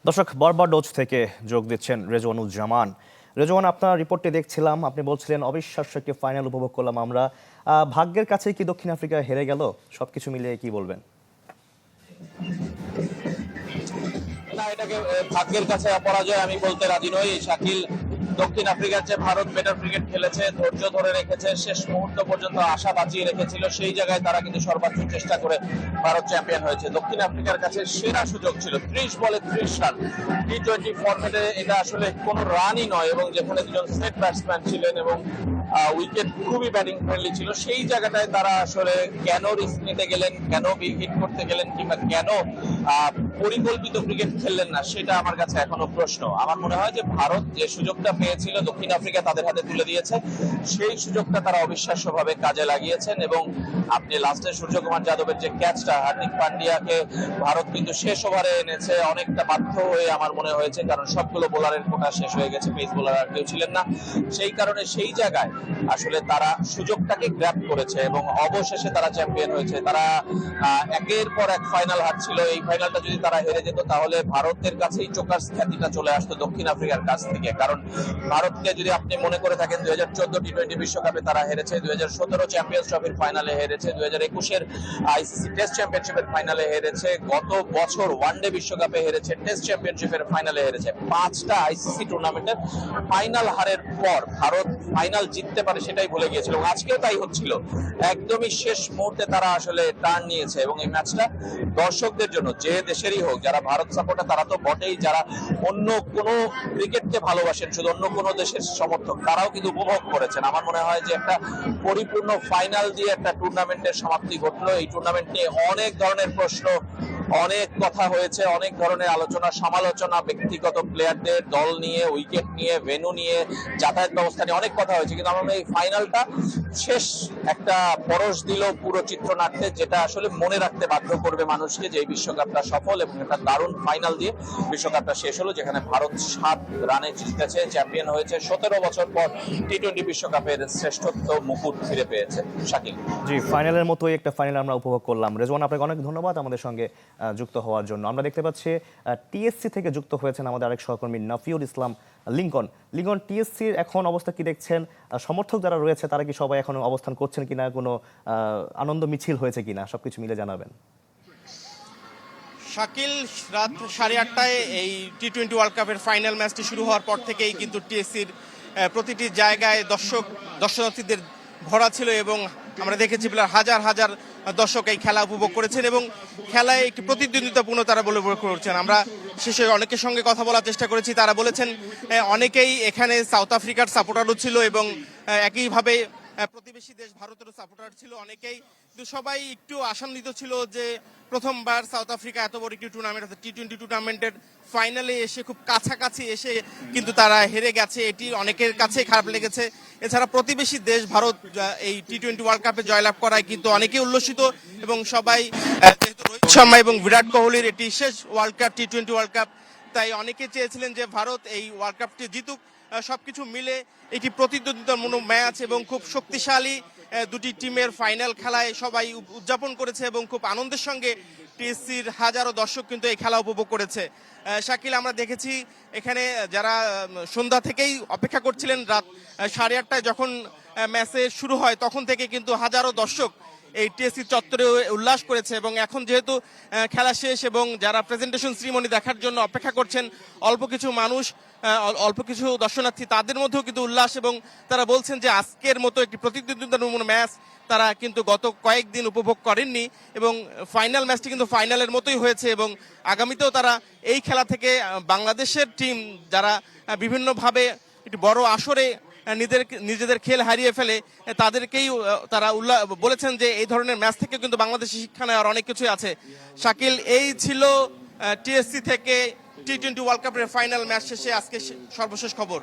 দর্শক, বারবাডোজ থেকে যোগ দিচ্ছেন রেজওয়ানুজ্জামান। রেজওয়ান, আপনার রিপোর্টে দেখছিলাম আপনি বলছিলেন অবিশ্বাস্য একটি ফাইনাল উপভোগ করলাম আমরা। ভাগ্যের কাছে কি দক্ষিণ আফ্রিকা হেরে গেল? সবকিছু মিলিয়ে কি বলবেন? না, এটাকে ভাগ্যের কাছে পরাজয় আমি বলতে রাজি নই। শাকিল, দক্ষিণ আফ্রিকার চেয়ে ভারত বেটার ক্রিকেট খেলেছে, ধৈর্য ধরে রেখেছে, শেষ মুহূর্ত পর্যন্ত আশা বাঁচিয়ে রেখেছিল। সেই জায়গায় তারা কিন্তু সর্বোচ্চ চেষ্টা করে ভারত চ্যাম্পিয়ন হয়েছে। দক্ষিণ আফ্রিকার কাছে সেরা সুযোগ ছিল, 30 বলে 30 রান। টি-20 ফরম্যাটে এটা আসলে কোনো রানই নয়, এবং যেখানে দুজন সেট ব্যাটসম্যান ছিলেন এবং উইকেট খুবই ব্যাটিং ফ্রেন্ডলি ছিল, সেই জায়গাটায় তারা আসলে কেন রিস্ক নিতে গেলেন, কেন হিট করতে গেলেন, কিংবা কেন পরিকল্পিত ক্রিকেট খেললেন না, সেটা আমার কাছে এখনো প্রশ্ন। আমার মনে হয় যে ভারত যে সুযোগটা পেয়েছিল দক্ষিণ আফ্রিকা তাদের হাতে তুলে দিয়েছে, সেই সুযোগটা তারা অবিশ্বাস্যভাবে কাজে লাগিয়েছেন। এবং আপনি লাস্টে সূর্যকুমার যাদবের যে ক্যাচটা, হার্দিক পান্ডিয়াকে ভারত কিন্তু শেষ ওভারে এনেছে অনেকটা বাধ্য হয়ে আমার মনে হয়েছে, কারণ সবগুলো বোলারের কোটা শেষ হয়ে গেছে, পেস বোলার আর কেউ ছিলেন না। সেই কারণে সেই জায়গায় আসলে তারা সুযোগটাকে গ্র্যাব করেছে এবং অবশেষে তারা চ্যাম্পিয়ন হয়েছে। তারা একের পর এক ফাইনাল হারছিল। এই ফাইনালটা যদি তারা হেরে যেত তাহলে ভারতের কাছেই চোকার্স খ্যাতিটা চলে আসতো দক্ষিণ আফ্রিকার কাছ থেকে। কারণ ভারতকে যদি আপনি মনে করে থাকেন, 2014 টি-20 বিশ্বকাপে তারা হেরেছে, 2017 চ্যাম্পিয়ন্স ট্রফির ফাইনালে হেরেছে, 2021-এর আইসিসি টেস্ট চ্যাম্পিয়নশিপের ফাইনালে হেরেছে, গত বছর ওয়ানডে বিশ্বকাপে হেরেছে, টেস্ট চ্যাম্পিয়নশিপের ফাইনালে হেরেছে। 5টা আইসিসি টুর্নামেন্টের ফাইনাল হারের পর ভারত ফাইনাল জিততে পারে সেটাই ভুলে গিয়েছিল, এবং আজকেও তাই হচ্ছিল। একদমই শেষ মুহূর্তে তারা আসলে টার্ন নিয়েছে, এবং এই ম্যাচটা দর্শকদের জন্য, যে দেশেরই হোক, যারা ভারত সাপোর্টার তারা তো বটেই, যারা অন্য কোনো ক্রিকেটকে ভালোবাসেন, শুধু অন্য কোনো দেশের সমর্থক, তারাও কিন্তু উপভোগ করেছেন। আমার মনে হয় যে একটা পরিপূর্ণ ফাইনাল দিয়ে একটা টুর্নামেন্টের সমাপ্তি ঘটলো। এই টুর্নামেন্ট নিয়ে অনেক ধরনের প্রশ্ন, অনেক কথা হয়েছে, অনেক ধরনের আলোচনা সমালোচনা, ব্যক্তিগত প্লেয়ারদের, দল নিয়ে, উইকেট নিয়ে, ভেন্যু নিয়ে, যাতায়াত ব্যবস্থা নিয়ে অনেক কথা হয়েছে। কিন্তু আমার এই ফাইনালটা শেষ একটা পরশ দিল পুরো চিত্রনাট্যে, যেটা আসলে মনে রাখতে বাধ্য করবে মানুষকে যে এই বিশ্বকাপটা সফল, এবং একটা দারুণ ফাইনাল দিয়ে বিশ্বকাপটা শেষ হলো, যেখানে ভারত 7 রানে জিতেছে, চ্যাম্পিয়ন হয়েছে, 17 বছর পর টি-20 বিশ্বকাপের শ্রেষ্ঠত্ব মুকুট ফিরে পেয়েছে। শাকিল, জি, ফাইনালের মতোই একটা ফাইনাল আমরা উপভোগ করলাম। রেজওয়ান, আপনাকে অনেক ধন্যবাদ আমাদের সঙ্গে যুক্ত হওয়ার জন্য। আমরা দেখতে পাচ্ছি টিএসসি থেকে যুক্ত হয়েছেন আমাদের আরেক সহকর্মী নাফিউল ইসলাম লিঙ্কন। লিঙ্কন, টিএসসির এখন অবস্থা কি দেখছেন? সমর্থক যারা রয়েছে তারা কি সবাই এখন অবস্থান করছেন কিনা, কোনো আনন্দ মিছিল হয়েছে কিনা, সবকিছু মিলে জানাবেন। শাকিল, রাত 8:30টায় এই টি-20 ওয়ার্ল্ড কাপের ফাইনাল ম্যাচটি শুরু হওয়ার পর থেকেই কিন্তু টিএসসির প্রতিটি জায়গায় দর্শনার্থীদের ভরা ছিল, এবং আমরা দেখেছি হাজার হাজার দর্শক এই খেলা উপভোগ করেছেন এবং খেলায় একটি প্রতিদ্বন্দ্বিতাপূর্ণ তারা বলে করছেন। আমরা শেষে অনেকের সঙ্গে কথা বলার চেষ্টা করেছি, তারা বলেছেন অনেকেই এখানে সাউথ আফ্রিকার সাপোর্টারও ছিল এবং একইভাবে প্রতিবেশী দেশ ভারতেরও সাপোর্টার ছিল অনেকেই, কিন্তু সবাই একটু আশান্বিত ছিল যে প্রথমবার সাউথ আফ্রিকা এত বড় একটি টুর্নামেন্ট, টি-20 টুর্নামেন্টের ফাইনালে এসে খুব কাছাকাছি এসে কিন্তু তারা হেরে গেছে, এটি অনেকের কাছে খারাপ লেগেছে। এছাড়া প্রতিবেশী দেশ ভারত এই টি-20 ওয়ার্ল্ড কাপে জয়লাভ করায় কিন্তু অনেকেই উল্লসিত, এবং সবাই, যেহেতু রোহিত শর্মা এবং বিরাট কোহলির এটি শেষ ওয়ার্ল্ড কাপ, টি-20 ওয়ার্ল্ড কাপ, তাই অনেকে চেয়েছিলেন যে ভারত এই ওয়ার্ল্ড কাপটি জিতুক। সবকিছু মিলে এটি প্রতিদ্বন্দ্বিতামূলক ম্যাচ এবং খুব শক্তিশালী দুটি টিমের ফাইনাল খেলায় সবাই উদযাপন করেছে, এবং খুব আনন্দের সঙ্গে টিএসসির হাজারো দর্শক কিন্তু এই খেলা উপভোগ করেছে। শাকিল, আমরা দেখেছি এখানে যারা সন্ধ্যা থেকেই অপেক্ষা করছিলেন, রাত 8:30টায় যখন ম্যাচে শুরু হয় তখন থেকে কিন্তু হাজারো দর্শক এই টিএসসি চত্বরে উল্লাস করেছে, এবং এখন যেহেতু খেলা শেষ এবং যারা প্রেজেন্টেশন সেরিমনি দেখার জন্য অপেক্ষা করছেন, অল্প কিছু মানুষ, অল্প কিছু দর্শনার্থী, তাদের মধ্যেও কিন্তু উল্লাস, এবং তারা বলছেন যে আজকের মতো একটি প্রতিদ্বন্দ্বিতাপূর্ণ ম্যাচ তারা কিন্তু গত কয়েকদিন উপভোগ করেননি, এবং ফাইনাল ম্যাচটি কিন্তু ফাইনালের মতোই হয়েছে, এবং আগামীতেও তারা এই খেলা থেকে বাংলাদেশের টিম যারা বিভিন্নভাবে একটি বড় আসরে নিজেদের খেল হারিয়ে ফেলে, তাদেরকেই তারা বলেছেন যে এই ধরনের ম্যাচ থেকে কিন্তু বাংলাদেশে শিক্ষা নেওয়ার অনেক কিছুই আছে। শাকিল, এই ছিল টিএসসি থেকে টি-20 ওয়ার্ল্ড কাপের ফাইনাল ম্যাচ শেষে আজকে সর্বশেষ খবর।